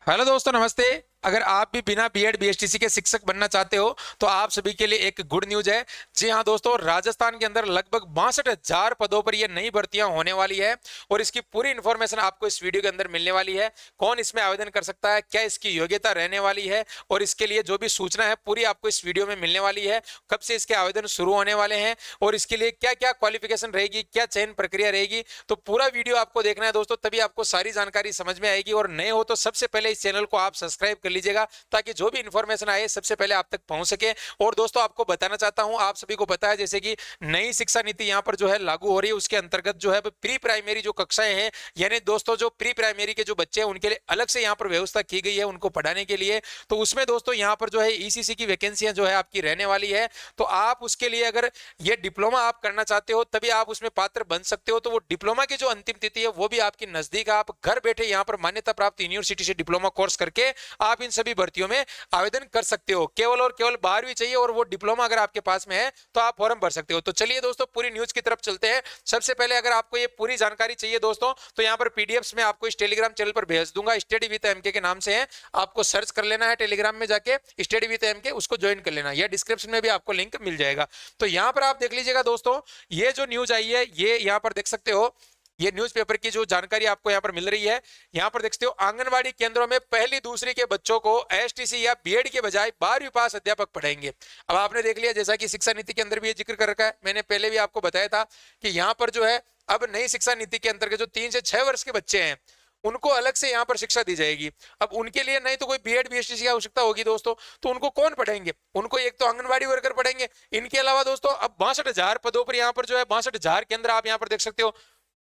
Hello दोस्तों, नमस्ते। अगर आप भी बिना बीएड बीएसटीसी के शिक्षक बनना चाहते हो तो आप सभी के लिए एक गुड न्यूज है। जी हाँ दोस्तों, राजस्थान के अंदर लगभग 62,000 पदों पर ये नई भर्तियां होने वाली है और इसकी पूरी इंफॉर्मेशन आपको इस वीडियो के अंदर मिलने वाली है। कौन इसमें आवेदन कर सकता है, क्या इसकी योग्यता रहने वाली है और इसके लिए जो भी सूचना है पूरी आपको इस वीडियो में मिलने वाली है। कब से इसके आवेदन शुरू होने वाले हैं और इसके लिए क्या क्या क्वालिफिकेशन रहेगी, क्या चयन प्रक्रिया रहेगी, तो पूरा वीडियो आपको देखना है दोस्तों, तभी आपको सारी जानकारी समझ में आएगी। और नए हो तो सबसे पहले इस चैनल को आप सब्सक्राइब कर लीजिएगा ताकि जो भी इंफॉर्मेशन आए सबसे पहले आप तक पहुंच सके। और दोस्तों आपको बताना चाहता हूं, आप सभी को पता है जैसे कि नई शिक्षा नीति यहां पर जो है लागू हो रही है, उसके अंतर्गत जो है प्री प्राइमरी जो कक्षाएं हैं, यानी दोस्तों जो प्री प्राइमरी के जो बच्चे हैं उनके लिए अलग से यहां पर व्यवस्था की गई है उनको पढ़ाने के लिए। तो उसमें दोस्तों यहां पर जो है ईसीसी की वैकेंसियां जो है आपकी रहने वाली है। तो आप उसके लिए अगर ये डिप्लोमा आप करना चाहते हो तभी आप उसमें पात्र बन सकते हो। तो वो डिप्लोमा की जो अंतिम तिथि है वो भी आपकी नजदीक है। आप घर बैठे यहाँ पर मान्यता प्राप्त यूनिवर्सिटी से डिप्लोमा कोर्स करके आप इन सभी भर्तियों में आवेदन कर सकते हो। केवल और केवल 12वीं चाहिए और वो डिप्लोमा अगर आपके पास में है तो आप फॉर्म भर सकते हो। तो चलिए दोस्तों पूरी न्यूज की तरफ चलते हैं। सबसे पहले अगर आपको ये पूरी जानकारी चाहिए दोस्तों तो यहाँ पर पीडीएफ्स में आपको इस टेलीग्राम चैनल पर भेज दूंगा। स्टडी विद एमके के नाम से है, आपको सर्च कर लेना है टेलीग्राम में जाके स्टडी विद एमके, उसको ज्वाइन कर लेना। या डिस्क्रिप्शन में भी आपको लिंक मिल जाएगा। तो यहाँ पर आप देख लीजिएगा दोस्तों, ये जो न्यूज आई है ये यहाँ पर देख सकते हो। ये न्यूज़पेपर की जो जानकारी आपको यहाँ पर मिल रही है, यहाँ पर देख सकते हो आंगनवाड़ी केंद्रों में पहली दूसरी के बच्चों को एसटीसी या बीएड के बजाय 12वीं पास अध्यापक पढ़ाएंगे। अब आपने देख लिया जैसा कि शिक्षा नीति के अंदर भी ये जिक्र कर रखा है, मैंने पहले भी आपको बताया था कि यहाँ पर जो है अब नई शिक्षा नीति के अंतर्गत जो 3 से 6 वर्ष के बच्चे हैं उनको अलग से यहाँ पर शिक्षा दी जाएगी। अब उनके लिए नहीं तो कोई बीएड बीएसटीसी की आवश्यकता होगी दोस्तों, तो उनको कौन पढ़ाएंगे? उनको एक तो आंगनबाड़ी वर्कर पढ़ेंगे। इनके अलावा दोस्तों अब 62,000 पदों पर यहाँ पर जो है 62,000 के अंदर आप यहाँ पर देख सकते हो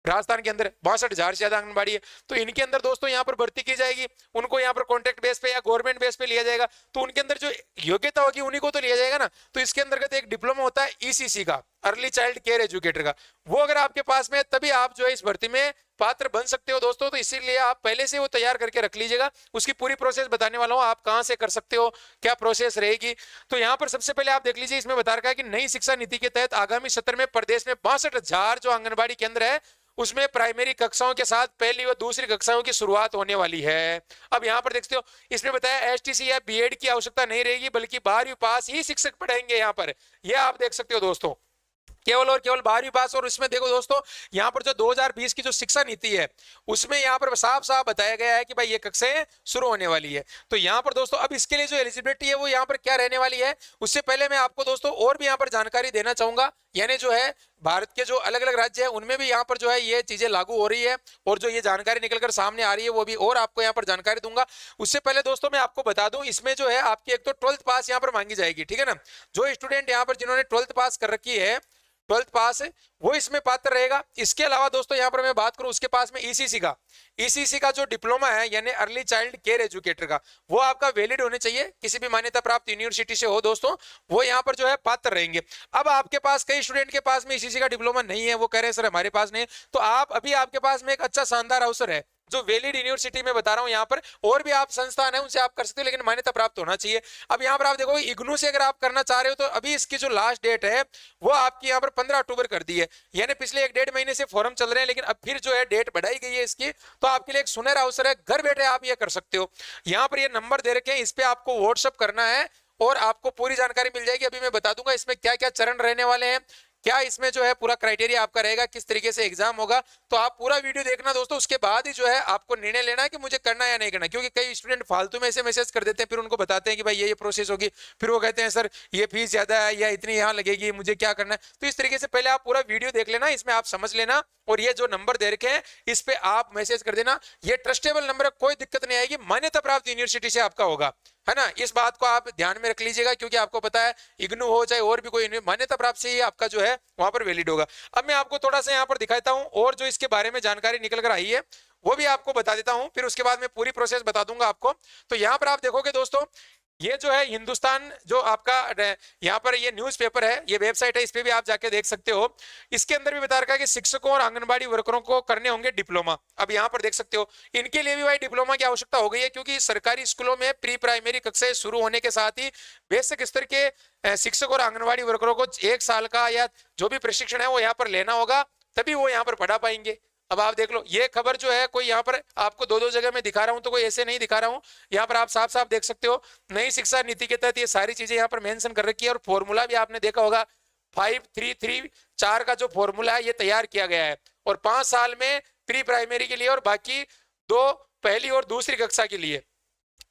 राजस्थान के अंदर 62,000 से ज्यादा आंगनबाड़ी है। तो इनके अंदर दोस्तों यहाँ पर भर्ती की जाएगी। उनको यहाँ पर कॉन्ट्रैक्ट बेस पे या गवर्नमेंट बेस पे लिया जाएगा। तो उनके अंदर जो योग्यता होगी उन्हीं को तो लिया जाएगा ना। तो इसके अंतर्गत एक डिप्लोमा होता है ईसीसी का, अर्ली चाइल्ड केयर एजुकेटर का, वो अगर आपके पास में है तभी आप जो है इस भर्ती में पात्र बन सकते हो दोस्तों। तो इसीलिए आप पहले से वो तैयार करके रख लीजिएगा। उसकी पूरी प्रोसेस बताने वाला हूँ, आप कहाँ से कर सकते हो, क्या प्रोसेस रहेगी। तो यहाँ पर सबसे पहले आप देख लीजिए, इसमें बता रखा है कि नई शिक्षा नीति के तहत आगामी सत्र में प्रदेश में 62,000 जो आंगनबाड़ी केंद्र है उसमें प्राइमरी कक्षाओं के साथ पहली व दूसरी कक्षाओं की शुरुआत होने वाली है। अब यहाँ पर देखते हो इसमें बताया एसटीसी या बीएड की आवश्यकता नहीं रहेगी, बल्कि 12वीं पास ही शिक्षक पढ़ाएंगे यहाँ पर। यह आप देख सकते हो दोस्तों, केवल और केवल 12वीं पास। और इसमें देखो दोस्तों, यहाँ पर जो 2020 की जो शिक्षा नीति है उसमें यहाँ पर साफ साफ बताया गया है कि भाई ये कक्षाएं शुरू होने वाली है। तो यहाँ पर दोस्तों अब इसके लिए जो एलिजिबिलिटी है वो यहाँ पर क्या रहने वाली है, उससे पहले मैं आपको दोस्तों और भी यहाँ पर जानकारी देना चाहूंगा। यानी जो है भारत के जो अलग अलग राज्य है उनमें भी यहाँ पर जो है ये चीजें लागू हो रही है और जो ये जानकारी निकलकर सामने आ रही है वो भी और आपको यहाँ पर जानकारी दूंगा। उससे पहले दोस्तों मैं आपको बता दूं, इसमें जो है आपकी एक तो 12th पास यहाँ पर मांगी जाएगी, ठीक है ना। जो स्टूडेंट यहाँ पर जिन्होंने 12th पास कर रखी है, 12th पास है, वो इसमें पात्र रहेगा। इसके अलावा दोस्तों यहाँ पर मैं बात करूं उसके पास में ईसीसी का जो डिप्लोमा है यानी अर्ली चाइल्ड केयर एजुकेटर का, वो आपका वैलिड होने चाहिए, किसी भी मान्यता प्राप्त यूनिवर्सिटी से हो दोस्तों, वो यहाँ पर जो है पात्र रहेंगे। अब आपके पास कई स्टूडेंट के पास में ईसीसी का डिप्लोमा नहीं है, वो कह रहे हैं सर हमारे पास नहीं, तो आप अभी आपके पास में एक अच्छा शानदार अवसर है जो वैलिड यूनिवर्सिटी में बता रहा हूं यहाँ पर, और भी आप संस्थान है उनसे आप कर सकते हो, लेकिन मान्यता प्राप्त होना चाहिए। अब यहाँ पर आप देखो इग्नू से अगर आप करना चाह रहे हो तो अभी इसकी जो लास्ट डेट है वो आपकी यहाँ पर 15 अक्टूबर कर दी है। यानी पिछले 1-1.5 महीने से फॉर्म चल रहे हैं, लेकिन अब फिर जो है डेट बढ़ाई गई है इसकी। तो आपके लिए एक सुनहरा अवसर है, घर बैठे आप ये कर सकते हो। यहाँ पर ये नंबर दे रखे हैं, इस पे आपको व्हाट्सअप करना है और आपको पूरी जानकारी मिल जाएगी। अभी मैं बता दूंगा इसमें क्या क्या चरण रहने वाले हैं, क्या इसमें जो है पूरा क्राइटेरिया आपका रहेगा, किस तरीके से एग्जाम होगा। तो आप पूरा वीडियो देखना दोस्तों, उसके बाद ही जो है आपको निर्णय लेना है कि मुझे करना है या नहीं करना। क्योंकि कई स्टूडेंट फालतू में ऐसे मैसेज कर देते हैं, फिर उनको बताते हैं कि भाई ये प्रोसेस होगी, फिर वो कहते हैं सर ये फीस ज्यादा है या इतनी यहाँ लगेगी, मुझे क्या करना है। तो इस तरीके से पहले आप पूरा वीडियो देख लेना, इसमें आप समझ लेना और ये जो नंबर दे रखे हैं इस पे आप मैसेज कर देना। ये ट्रस्टेबल नंबर है, कोई दिक्कत नहीं आएगी, मान्यता प्राप्त यूनिवर्सिटी से आपका होगा, है ना। इस बात को आप ध्यान में रख लीजिएगा, क्योंकि आपको पता है इग्नू हो चाहे और भी कोई मान्यता प्राप्त से ही आपका जो है वहां पर वैलिड होगा। अब मैं आपको थोड़ा सा यहाँ पर दिखाता हूँ और जो इसके बारे में जानकारी निकल कर आई है वो भी आपको बता देता हूं, फिर उसके बाद मैं पूरी प्रोसेस बता दूंगा आपको। तो यहाँ पर आप देखोगे दोस्तों, ये जो है हिंदुस्तान जो आपका यहाँ पर ये न्यूज़पेपर है, ये वेबसाइट है, इस पे भी आप जाके देख सकते हो। इसके अंदर भी बता रखा है कि शिक्षकों और आंगनबाड़ी वर्करों को करने होंगे डिप्लोमा। अब यहाँ पर देख सकते हो इनके लिए भी भाई डिप्लोमा की आवश्यकता हो गई है, क्योंकि सरकारी स्कूलों में प्री प्राइमरी कक्षाएं शुरू होने के साथ ही बेसिक स्तर के शिक्षक और आंगनबाड़ी वर्करों को 1 साल का या जो भी प्रशिक्षण है वो यहाँ पर लेना होगा, तभी वो यहाँ पर पढ़ा पाएंगे। अब आप देख लो, ये खबर जो है कोई यहाँ पर आपको दो दो जगह में दिखा रहा हूं, तो कोई ऐसे नहीं दिखा रहा हूं, यहाँ पर आप साफ साफ देख सकते हो। नई शिक्षा नीति के तहत ये सारी चीजें यहाँ पर मेंशन कर रखी है, और फॉर्मूला भी आपने देखा होगा 5334 का जो फॉर्मूला है ये तैयार किया गया है, और 5 साल में प्री प्राइमरी के लिए और बाकी 2 पहली और दूसरी कक्षा के लिए,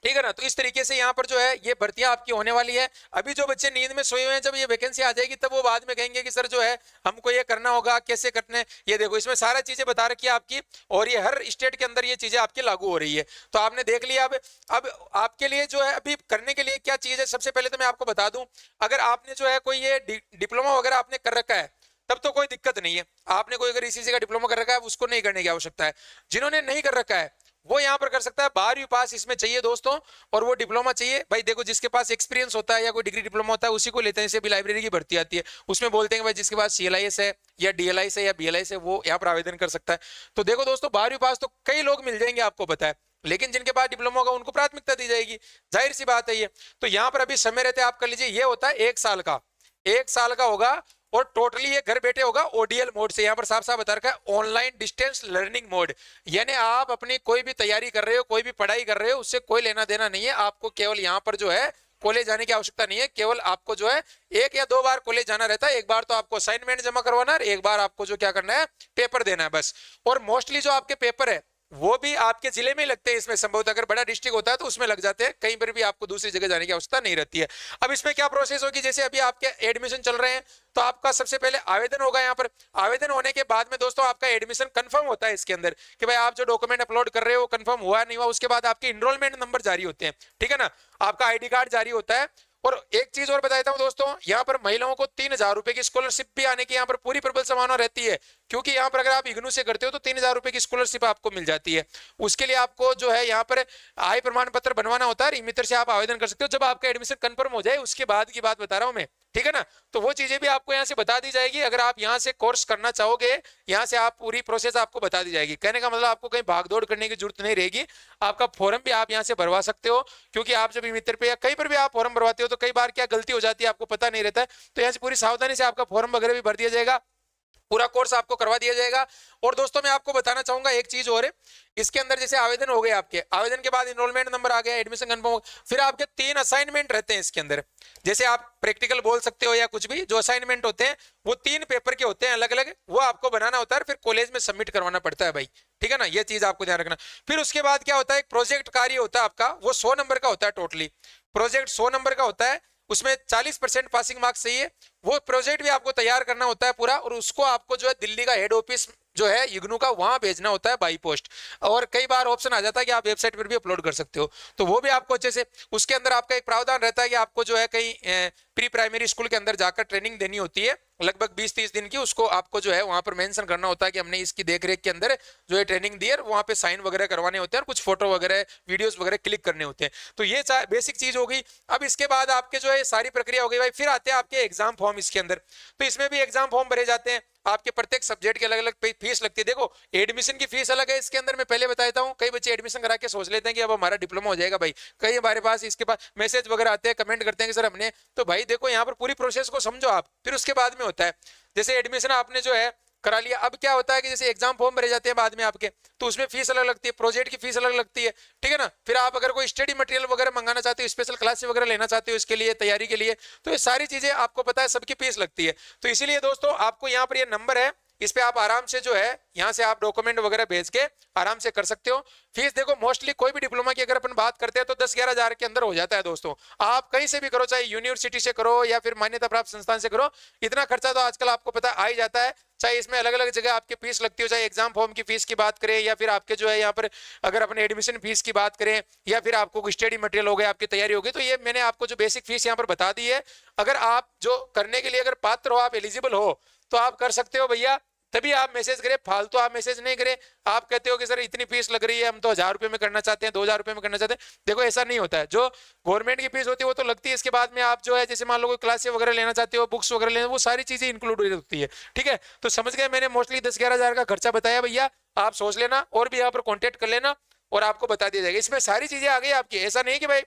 ठीक है ना। तो इस तरीके से यहाँ पर जो है ये भर्तियां आपकी होने वाली है। अभी जो बच्चे नींद में सोए हुए हैं, जब ये वैकेंसी आ जाएगी तब वो बाद में कहेंगे कि सर जो है हमको ये करना होगा, कैसे करने, ये देखो इसमें सारा चीजें बता रखी है आपकी, और ये हर स्टेट के अंदर ये चीजें आपकी लागू हो रही है। तो आपने देख लिया। अब आपके लिए जो है अभी करने के लिए क्या चीज है, सबसे पहले तो मैं आपको बता दूं, अगर आपने जो है कोई ये डिप्लोमा वगैरह आपने कर रखा है तब तो कोई दिक्कत नहीं है। आपने कोई अगर इसी का डिप्लोमा कर रखा है उसको नहीं करने की आवश्यकता है। जिन्होंने नहीं कर रखा है वो यहाँ पर कर सकता है। 12वीं पास इसमें चाहिए दोस्तों, और वो डिप्लोमा चाहिए। भाई देखो, जिसके पास एक्सपीरियंस होता है या कोई डिग्री डिप्लोमा होता है उसी को लेते हैं। जैसे अभी लाइब्रेरी की भर्ती आती है उसमें बोलते हैं भाई जिसके पास CLIS है या DLIS है या BLIS है वो यहाँ पर आवेदन कर सकता है। तो देखो दोस्तों, 12वीं पास तो कई लोग मिल जाएंगे आपको पता है, लेकिन जिनके पास डिप्लोमा होगा उनको प्राथमिकता दी जाएगी, जाहिर सी बात है ये। तो यहाँ पर अभी समय रहते आप कर लीजिए। ये होता है 1 साल का, 1 साल का होगा, और टोटली ये घर बैठे होगा ODL मोड से। यहाँ पर साफ साफ बता रखा है ऑनलाइन डिस्टेंस लर्निंग मोड, यानी आप अपनी कोई भी तैयारी कर रहे हो, कोई भी पढ़ाई कर रहे हो, उससे कोई लेना देना नहीं है। आपको केवल यहाँ पर जो है कॉलेज जाने की आवश्यकता नहीं है। केवल आपको जो है 1 या 2 बार कॉलेज जाना रहता है। एक बार तो आपको असाइनमेंट जमा करवाना है, एक बार आपको जो क्या करना है पेपर देना है बस। और मोस्टली जो आपके पेपर है वो भी आपके जिले में ही लगते हैं। इसमें संभवतः अगर बड़ा डिस्ट्रिक्ट होता है तो उसमें लग जाते हैं, कहीं पर भी आपको दूसरी जगह जाने की आवश्यकता नहीं रहती है। अब इसमें क्या प्रोसेस होगी, जैसे अभी आपके एडमिशन चल रहे हैं तो आपका सबसे पहले आवेदन होगा। यहाँ पर आवेदन होने के बाद में दोस्तों आपका एडमिशन कंफर्म होता है इसके अंदर कि भाई आप जो डॉक्यूमेंट अपलोड कर रहे हो कंफर्म हुआ नहीं हुआ। उसके बाद आपके इनरोलमेंट नंबर जारी होते हैं, ठीक है ना, आपका ID कार्ड जारी होता है। और एक चीज और बता देता हूं दोस्तों, यहाँ पर महिलाओं को 3000 रुपए की स्कॉलरशिप भी आने की यहाँ पर पूरी प्रबल संभावना रहती है, क्योंकि यहाँ पर अगर आप इग्नू से करते हो तो 3000 रुपए की स्कॉलरशिप आपको मिल जाती है। उसके लिए आपको जो है यहाँ पर आय प्रमाण पत्र बनवाना होता है, ई-मित्र से आप आवेदन कर सकते हो जब आपका एडमिशन कंफर्म हो जाए, उसके बाद की बात बता रहा हूं मैं, ठीक है ना। तो वो चीजें भी आपको यहाँ से बता दी जाएगी। अगर आप यहाँ से कोर्स करना चाहोगे, यहाँ से आप पूरी प्रोसेस आपको बता दी जाएगी। कहने का मतलब आपको कहीं भागदौड़ करने की जरूरत नहीं रहेगी। आपका फॉर्म भी आप यहाँ से भरवा सकते हो, क्योंकि आप जब ई-मित्र पे या कहीं पर भी आप फॉर्म भरवाते हो तो कई बार क्या गलती हो जाती है आपको पता नहीं रहता है। तो यहाँ से पूरी सावधानी से आपका फॉर्म वगैरह भी भर दिया जाएगा, पूरा कोर्स आपको करवा दिया जाएगा। और दोस्तों मैं आपको बताना चाहूंगा एक चीज और है, इसके अंदर जैसे आवेदन हो गए आपके, आवेदन के बाद इनरोलमेंट नंबर आ गया, एडमिशन कंफर्म, फिर आपके 3 असाइनमेंट रहते हैं इसके अंदर। जैसे आप प्रैक्टिकल बोल सकते हो या कुछ भी, जो असाइनमेंट होते हैं वो 3 पेपर के होते हैं अलग अलग, वो आपको बनाना होता है, फिर कॉलेज में सबमिट करवाना पड़ता है भाई, ठीक है ना। ये चीज आपको ध्यान रखना। फिर उसके बाद क्या होता है, एक प्रोजेक्ट कार्य होता है आपका, वो 100 नंबर का होता है। टोटली प्रोजेक्ट 100 नंबर का होता है, उसमें 40% पासिंग मार्क्स चाहिए। वो प्रोजेक्ट भी आपको तैयार करना होता है पूरा, और उसको आपको जो है दिल्ली का हेड ऑफिस जो है इग्नू का वहां भेजना होता है बाई पोस्ट। और कई बार ऑप्शन आ जाता है कि आप वेबसाइट पर भी अपलोड कर सकते हो, तो वो भी आपको अच्छे से, उसके अंदर आपका एक प्रावधान रहता है कि आपको जो है कहीं प्री प्राइमरी स्कूल के अंदर जाकर ट्रेनिंग देनी होती है लगभग 20-30 दिन की। उसको आपको जो है वहां पर मेंशन करना होता है कि हमने इसकी देखरेख के अंदर जो है ट्रेनिंग दी है, वहां पे साइन वगैरह करवाने होते हैं और कुछ फोटो वगैरह वीडियोस वगैरह क्लिक करने होते हैं। तो ये बेसिक चीज हो गई। अब इसके बाद आपके जो है सारी प्रक्रिया हो गई भाई, फिर आते हैं आपके एग्जाम फॉर्म इसके अंदर। तो इसमें भी एग्जाम फॉर्म भरे जाते हैं, आपके प्रत्येक सब्जेक्ट के अलग अलग फीस लगती है। देखो एडमिशन की फीस अलग है इसके अंदर, मैं पहले बता देता हूँ। कई बच्चे एडमिशन करा के सोच लेते हैं कि अब हमारा डिप्लोमा हो जाएगा भाई, कई हमारे पास इसके पास मैसेज वगैरह आते हैं, कमेंट करते हैं कि सर हमने, तो भाई देखो यहाँ पर पूरी प्रोसेस को समझो आप। फिर उसके बाद में होता है जैसे एडमिशन आपने जो है करा लिया, अब क्या होता है कि जैसे एग्जाम फॉर्म भरे जाते हैं बाद में आपके, तो उसमें फीस अलग लगती है, प्रोजेक्ट की फीस अलग लगती है, ठीक है ना। फिर आप अगर कोई स्टडी मटेरियल वगैरह मंगाना चाहते हो, स्पेशल क्लासेस वगैरह लेना चाहते हो इसके लिए तैयारी के लिए, तो ये सारी चीजें आपको पता है सबकी फीस लगती है। तो इसीलिए दोस्तों आपको यहाँ पर ये नंबर है, इस पे आप आराम से जो है यहाँ से आप डॉक्यूमेंट वगैरह भेज के आराम से कर सकते हो। फीस देखो मोस्टली कोई भी डिप्लोमा की अगर अपन बात करते हैं तो 10-11 हजार के अंदर हो जाता है दोस्तों। आप कहीं से भी करो, चाहे यूनिवर्सिटी से करो या फिर मान्यता प्राप्त संस्थान से करो, इतना खर्चा तो आजकल आपको पता आ ही जाता है। चाहे इसमें अलग अलग जगह आपकी फीस लगती हो, चाहे एग्जाम फॉर्म की फीस की बात करें या फिर आपके जो है यहाँ पर अगर अपने एडमिशन फीस की बात करें या फिर आपको स्टडी मटेरियल हो गया, आपकी तैयारी होगी, तो ये मैंने आपको जो बेसिक फीस यहाँ पर बता दी है। अगर आप जो करने के लिए अगर पात्र हो, आप एलिजिबल हो, तो आप कर सकते हो भैया, तभी आप मैसेज करें, फालतू आप मैसेज नहीं करें। आप कहते हो कि सर इतनी फीस लग रही है, हम तो 1000 रुपए में करना चाहते हैं, 2000 रुपए में करना चाहते हैं, देखो ऐसा नहीं होता है। जो गवर्नमेंट की फीस होती है वो तो लगती है, इसके बाद में आप जो है जैसे मान लो कोई क्लासेस वगैरह लेना चाहते हो, बुक्स वगैरह लेना, वो सारी चीजें इंक्लूड होती है, ठीक है। तो समझ गए, मैंने मोस्टली 10-11 हजार का खर्चा बताया भैया, आप सोच लेना और भी यहाँ पर कॉन्टेक्ट कर लेना और आपको बता दिया जाएगा। इसमें सारी चीजें आ गई आपकी, ऐसा नहीं कि भाई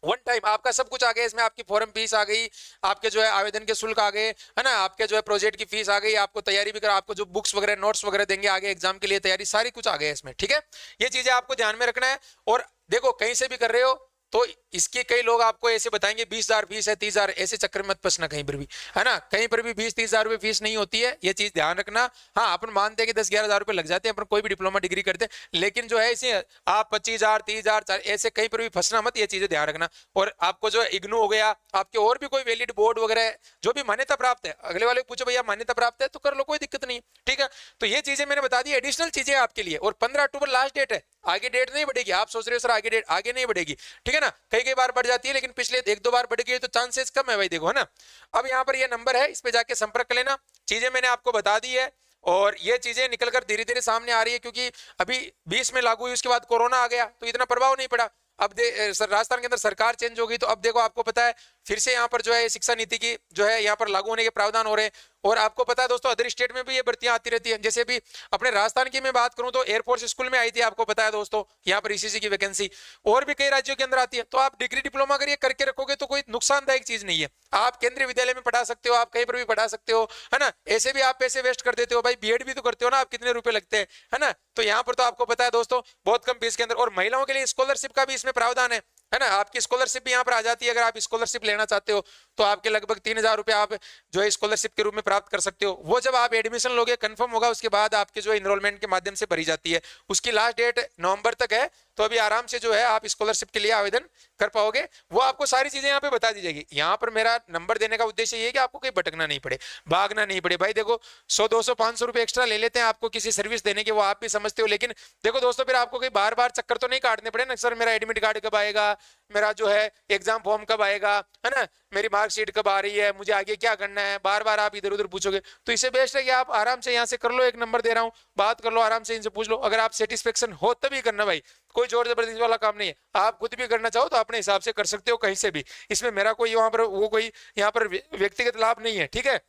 वन टाइम आपका सब कुछ आ गया इसमें, आपकी फॉर्म फीस आ गई, आपके जो है आवेदन के शुल्क आ गए, है ना, आपके जो है प्रोजेक्ट की फीस आ गई, आपको तैयारी भी कर, आपको जो बुक्स वगैरह नोट्स वगैरह देंगे आगे एग्जाम के लिए तैयारी, सारी कुछ आ गया इसमें, ठीक है। ये चीजें आपको ध्यान में रखना है। और देखो कहीं से भी कर रहे हो तो इसके कई लोग आपको ऐसे बताएंगे 20,000 फीस है, 30,000, ऐसे चक्कर में मत फंसना कहीं पर भी, है ना। कहीं पर भी 20-30,000 रुपए फीस नहीं होती है, ये चीज ध्यान रखना। हाँ अपन मानते हैं कि 10-11,000 रुपए लग जाते हैं अपन कोई भी डिप्लोमा डिग्री करते हैं, लेकिन जो है इसे आप 25,000 30,000 ऐसे कहीं पर भी फंसना मत, ये चीजें ध्यान रखना। और आपको जो इग्नू हो गया, आपके और भी कोई वैलिड बोर्ड वगैरह जो भी मान्यता प्राप्त है, अगले वाले पूछो भैया मान्यता प्राप्त है तो कर लो, कोई दिक्कत नहीं, ठीक है। तो ये चीजें मैंने बता दी, एडिशनल चीजें आपके लिए। और 15 अक्टूबर लास्ट डेट है, आगे डेट नहीं बढ़ेगी। आप सोच रहे हो सर आगे डेट आगे नहीं बढ़ेगी, ठीक है ना, कई कई बार बढ़ जाती है, लेकिन पिछले 1-2 बार बढ़ गई तो चांसेस कम है भाई, देखो, है ना। अब यहाँ पर ये नंबर है, इस पे जाके संपर्क कर लेना। चीजें मैंने आपको बता दी है और ये चीजें निकलकर धीरे धीरे सामने आ रही है, क्योंकि अभी 20 में लागू हुई, उसके बाद कोरोना आ गया तो इतना प्रभाव नहीं पड़ा। अब राजस्थान के अंदर सरकार चेंज हो गई, तो अब देखो आपको पता है फिर से यहाँ पर जो है शिक्षा नीति की जो है यहाँ पर लागू होने के प्रावधान हो रहे हैं। और आपको पता है दोस्तों अदर स्टेट में भी ये भर्तियां आती रहती है। जैसे भी अपने राजस्थान की मैं बात करूं तो एयरफोर्स स्कूल में आई थी, आपको पता है दोस्तों, यहाँ पर ईसीसी की वैकेंसी। और भी कई राज्यों के अंदर आती है। तो आप डिग्री डिप्लोमा करिए, करके रखोगे तो कोई नुकसानदायक चीज नहीं है। आप केंद्रीय विद्यालय में पढ़ा सकते हो, आप कहीं पर भी पढ़ा सकते हो, है ना। ऐसे भी आप पैसे वेस्ट कर देते हो भाई, बीएड भी तो करते हो ना आप, कितने रुपए लगते हैं, है ना। तो यहाँ पर तो आपको पता है दोस्तों बहुत कम फीस के अंदर। और महिलाओं के लिए स्कॉलरशिप का भी इसमें प्रावधान है ना। आपकी स्कॉलरशिप भी यहाँ पर आ जाती है। अगर आप स्कॉलरशिप लेना चाहते हो तो आपके लगभग 3,000 रुपए आप जो है स्कॉलरशिप के रूप में प्राप्त कर सकते हो। वो जब आप एडमिशन लोगे कंफर्म होगा, उसके बाद आपके जो इनरोलमेंट के माध्यम से भरी जाती है। उसकी लास्ट डेट नवंबर तक है, तो अभी आराम से जो है आप स्कॉलरशिप के लिए आवेदन कर पाओगे। वो आपको सारी चीजें यहाँ पे बता दी जाएगी। यहाँ पर मेरा नंबर देने का उद्देश्य ये है कि आपको कहीं भटकना नहीं पड़े, भागना नहीं पड़े। भाई देखो 100-200-500 रुपए एक्स्ट्रा ले लेते हैं आपको किसी सर्विस देने के, वो आप भी समझते हो, लेकिन देखो दोस्तों फिर आपको कहीं बार बार चक्कर तो नहीं काटने पड़े ना, सर मेरा एडमिट कार्ड कब आएगा, मेरा जो है एग्जाम फॉर्म कब आएगा, है ना, मेरी मार्कशीट कब आ रही है, मुझे आगे क्या करना है, बार बार आप इधर उधर पूछोगे। तो इससे बेस्ट है कि आप आराम से यहाँ से कर लो, एक नंबर दे रहा हूँ, बात कर लो आराम से, इनसे पूछ लो। अगर आप सेटिस्फेक्शन हो तभी करना भाई, कोई जोर जबरदस्ती वाला काम नहीं है। आप खुद भी करना चाहो तो अपने हिसाब से कर सकते हो कहीं से भी, इसमें मेरा कोई वहां पर वो कोई यहाँ पर व्यक्तिगत लाभ नहीं है, ठीक है।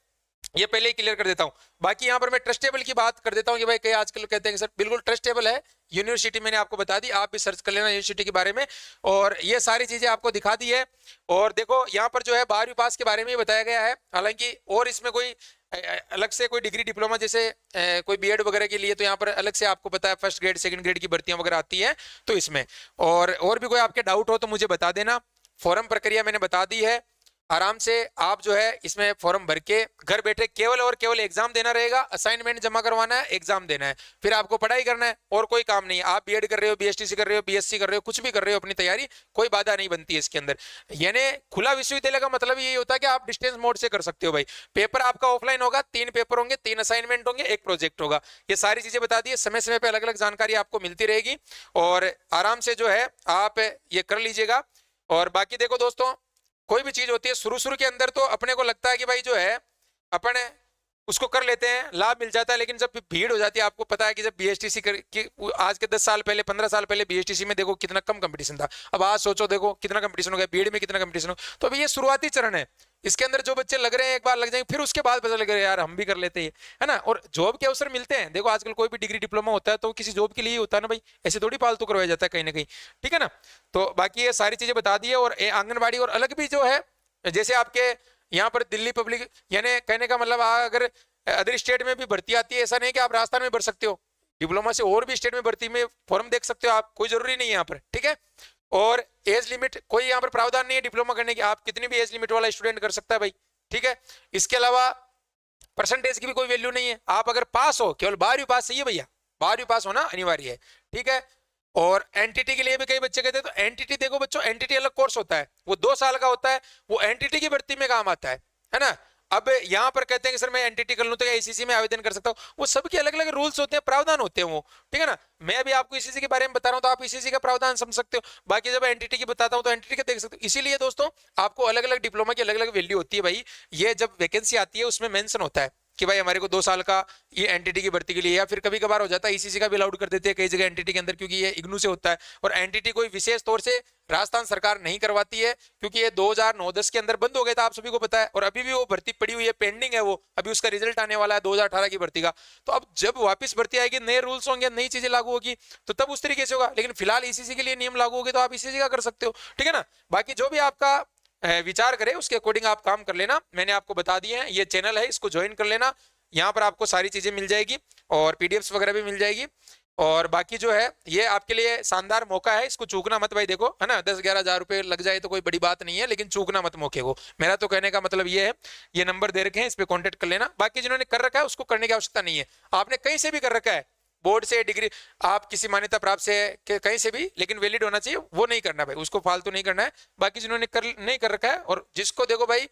ये पहले ही क्लियर कर देता हूं। बाकी यहाँ पर मैं ट्रस्टेबल की बात कर देता हूँ कि भाई कई आजकल कहते हैं कि सर बिल्कुल ट्रस्टेबल है यूनिवर्सिटी, मैंने आपको बता दी, आप भी सर्च कर लेना यूनिवर्सिटी के बारे में। और ये सारी चीजें आपको दिखा दी है। और देखो यहाँ पर जो है 12वीं पास के बारे में बताया गया है, हालांकि और इसमें कोई अलग से कोई डिग्री डिप्लोमा जैसे कोई बीएड वगैरह के लिए तो यहाँ पर अलग से आपको पता है फर्स्ट ग्रेड सेकंड ग्रेड की भर्तियां वगैरह आती है। तो इसमें और भी कोई आपके डाउट हो तो मुझे बता देना। फॉर्म प्रक्रिया मैंने बता दी है, आराम से आप जो है इसमें फॉर्म भर के घर बैठे केवल और केवल एग्जाम देना रहेगा, असाइनमेंट जमा करवाना है, एग्जाम देना है, फिर आपको पढ़ाई करना है और कोई काम नहीं है। आप बीएड कर रहे हो, बीएसटीसी कर रहे हो, बीएससी कर रहे हो, कुछ भी कर रहे हो, अपनी तैयारी कोई बाधा नहीं बनती है इसके अंदर। यानी खुला विश्वविद्यालय का मतलब यही होता है कि आप डिस्टेंस मोड से कर सकते हो भाई। पेपर आपका ऑफलाइन होगा, 3 पेपर होंगे, 3 असाइनमेंट होंगे, 1 प्रोजेक्ट होगा। ये सारी चीजें बता दी है, समय समय पे अलग अलग जानकारी आपको मिलती रहेगी और आराम से जो है आप ये कर लीजिएगा। और बाकी देखो दोस्तों कोई भी चीज होती है शुरू शुरू के अंदर तो अपने को लगता है कि भाई जो है अपन उसको कर लेते हैं, लाभ मिल जाता है, लेकिन जब भीड़ हो जाती है, आपको पता है कि जब बीएसटीसी आज के 10 साल पहले 15 साल पहले बीएसटीसी में देखो कितना कम कंपटीशन था, अब आज सोचो देखो कितना कंपटीशन हो गया, बीएड में कितना कंपटीशन हो। तो अभी ये शुरुआती चरण है, इसके अंदर जो बच्चे लग रहे हैं एक बार लग जाएंगे, फिर उसके बाद पता लगे यार हम भी कर लेते हैं, है ना। और जॉब के अवसर मिलते हैं, देखो आजकल कोई भी डिग्री डिप्लोमा होता है तो किसी जॉब के लिए होता है ना भाई, ऐसे थोड़ी फालतू करवाया जाता है कहीं ना कहीं, ठीक है ना। तो बाकी ये सारी चीजें बता दी है। और आंगनबाड़ी और अलग भी जो है जैसे आपके यहाँ पर दिल्ली पब्लिक, यानी कहने का मतलब अगर अदर स्टेट में भी भर्ती आती है, ऐसा नहीं कि आप राजस्थान में भर सकते हो, डिप्लोमा से और भी स्टेट में भर्ती में फॉर्म देख सकते हो आप, कोई जरूरी नहीं है यहाँ पर, ठीक है। और एज लिमिट कोई यहाँ पर प्रावधान नहीं है डिप्लोमा करने की, आप कितनी भी एज लिमिट वाला स्टूडेंट कर सकता है भाई, ठीक है। इसके अलावा परसेंटेज की भी कोई वैल्यू नहीं है, आप अगर पास हो, केवल 12वीं पास चाहिए भैया, 12वीं पास होना अनिवार्य है, ठीक है। और एनटीटी के लिए भी कई बच्चे कहते हैं, तो एनटीटी देखो बच्चों, एनटीटी अलग कोर्स होता है, वो 2 साल का होता है, वो एनटीटी की भर्ती में काम आता है ना। अब यहाँ पर कहते हैं कि सर मैं एनटीटी कर लूं तो आईसीसी में आवेदन कर सकता हूँ, वो सबके अलग अलग रूल्स होते हैं, प्रावधान होते हैं वो, ठीक है ना। मैं अभी आपको ईसीसी के बारे में बता रहा हूँ तो आप ईसीसी का प्रावधान समझ सकते हो, बाकी जब एनटीटी की बताता हूँ तो एनटीटी का देख सकते हो। इसीलिए दोस्तों आपको अलग अलग डिप्लोमा की अलग अलग वैल्यू होती है भाई, ये जब वैकेंसी आती है उसमें मेंशन होता है कि भाई हमारे को 2 साल का ये एनटीटी की भर्ती के लिए, या फिर कभी कभार हो जाता है ईसीसी का भी अलाउड कर देते हैं कई जगह एनटीटी के अंदर, क्योंकि ये इग्नू से होता है। और एनटीटी कोई विशेष तौर से राजस्थान सरकार नहीं करवाती है, क्योंकि ये 2009-10 के अंदर बंद हो गया था, आप सभी को पता है। और अभी भी वो भर्ती पड़ी हुई है, पेंडिंग है वो, अभी उसका रिजल्ट आने वाला है 2018 की भर्ती का। तो अब जब वापस भर्ती आएगी, नए रूल्स होंगे, नई चीजें लागू होगी, तो तब उस तरीके से होगा। लेकिन फिलहाल ईसीसी के लिए नियम लागू होंगे तो आप ईसीसी का कर सकते हो, ठीक है ना। बाकी जो भी आपका विचार करे उसके अकॉर्डिंग आप काम कर लेना। मैंने आपको बता दिए हैं, ये चैनल है, इसको ज्वाइन कर लेना। यहाँ पर आपको सारी चीजें मिल जाएगी और पीडीएफ्स वगैरह भी मिल जाएगी। और बाकी जो है ये आपके लिए शानदार मौका है, इसको चूकना मत भाई। देखो है ना, 10-11 हजार रुपए लग जाए तो कोई बड़ी बात नहीं है, लेकिन चूकना मत मौके को। मेरा तो कहने का मतलब ये है, ये नंबर दे रखे हैं, इस पे कांटेक्ट कर लेना। बाकी जिन्होंने कर रखा है उसको करने की आवश्यकता नहीं है। आपने कहीं से भी कर रखा है, बोर्ड से, डिग्री, आप किसी मान्यता प्राप्त से, कहीं से भी, लेकिन वैलिड होना चाहिए, वो नहीं करना भाई, उसको फालतू नहीं करना है। बाकी जिन्होंने नहीं कर रखा है, और जिसको देखो भाई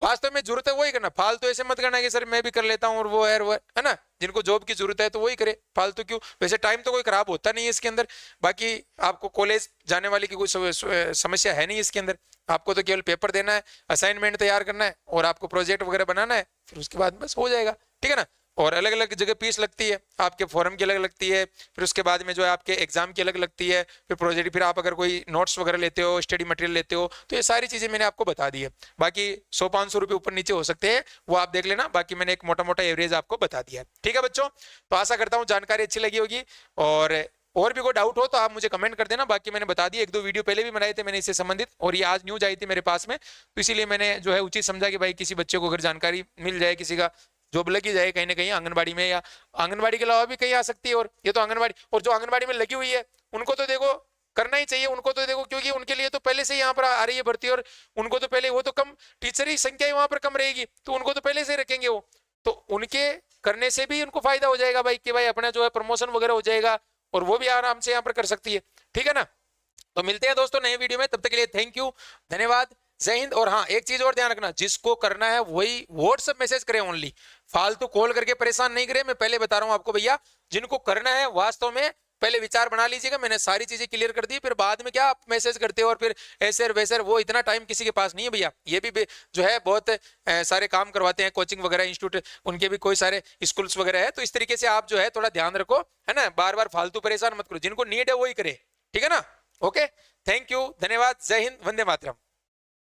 वास्तव में जरूरत है वही करना, फालतू ऐसे मत करना कि सर मैं भी कर लेता हूँ और वो है ना। जिनको जॉब की जरूरत है तो वही करे, फालतू क्यों। वैसे टाइम तो कोई खराब होता नहीं है इसके अंदर। बाकी आपको कॉलेज जाने वाली की कोई समस्या है नहीं इसके अंदर। आपको तो केवल पेपर देना है, असाइनमेंट तैयार करना है, और आपको प्रोजेक्ट वगैरह बनाना है, फिर उसके बाद बस हो जाएगा, ठीक है ना। और अलग अलग जगह फीस लगती है, आपके फॉर्म की अलग लगती है, फिर उसके बाद में जो है आपके एग्जाम की अलग लगती है, फिर प्रोजेक्ट, फिर आप अगर कोई नोट्स वगैरह लेते हो, स्टडी मटेरियल लेते हो, तो ये सारी चीजें मैंने आपको बता दी है। बाकी 100-500 रुपये ऊपर नीचे हो सकते हैं, वो आप देख लेना। बाकी मैंने एक मोटा मोटा एवरेज आपको बता दिया है, ठीक है बच्चों। तो आशा करता हूँ जानकारी अच्छी लगी होगी, और भी कोई डाउट हो तो आप मुझे कमेंट कर देना। बाकी मैंने बता दिया, 1-2 वीडियो पहले भी बनाए थे मैंने इससे संबंधित, और ये आज न्यूज आई थी मेरे पास में, तो इसीलिए मैंने जो है उचित समझा कि भाई किसी बच्चे को अगर जानकारी मिल जाए, किसी का जॉब लगी जाए कहीं ना कहीं आंगनबाड़ी में, या आंगनबाड़ी के अलावा भी कहीं आ सकती है। और ये तो आंगनबाड़ी, और जो आंगनबाड़ी में लगी हुई है उनको तो देखो करना ही चाहिए, उनको तो देखो, क्योंकि उनके लिए तो पहले से ही यहाँ पर आ रही है भर्ती, और उनको तो पहले, वो तो कम टीचर ही संख्या वहां पर कम रहेगी, तो उनको तो पहले से ही रखेंगे वो, तो उनके करने से भी उनको फायदा हो जाएगा भाई, कि भाई अपना जो है प्रमोशन वगैरह हो जाएगा, और वो भी आराम से यहाँ पर कर सकती है, ठीक है ना। तो मिलते हैं दोस्तों नए वीडियो में, तब तक के लिए थैंक यू, धन्यवाद, जय हिंद। और हाँ, एक चीज और ध्यान रखना, जिसको करना है वही व्हाट्सएप मैसेज करें ओनली, फालतू कॉल करके परेशान नहीं करें। मैं पहले बता रहा हूं आपको भैया, जिनको करना है वास्तव में पहले विचार बना लीजिएगा। मैंने सारी चीजें क्लियर कर दी, फिर बाद में क्या आप मैसेज करते हो और फिर ऐसे और वैसे, वो इतना टाइम किसी के पास नहीं है भैया। ये भी जो है बहुत सारे काम करवाते हैं, कोचिंग वगैरह इंस्टीट्यूट, उनके भी कोई सारे स्कूल्स वगैरह है। तो इस तरीके से आप जो है थोड़ा ध्यान रखो, है ना, बार बार फालतू परेशान मत करो, जिनको नीड है वही करे, ठीक है ना। ओके, थैंक यू, धन्यवाद, जय हिंद, वंदे मातरम।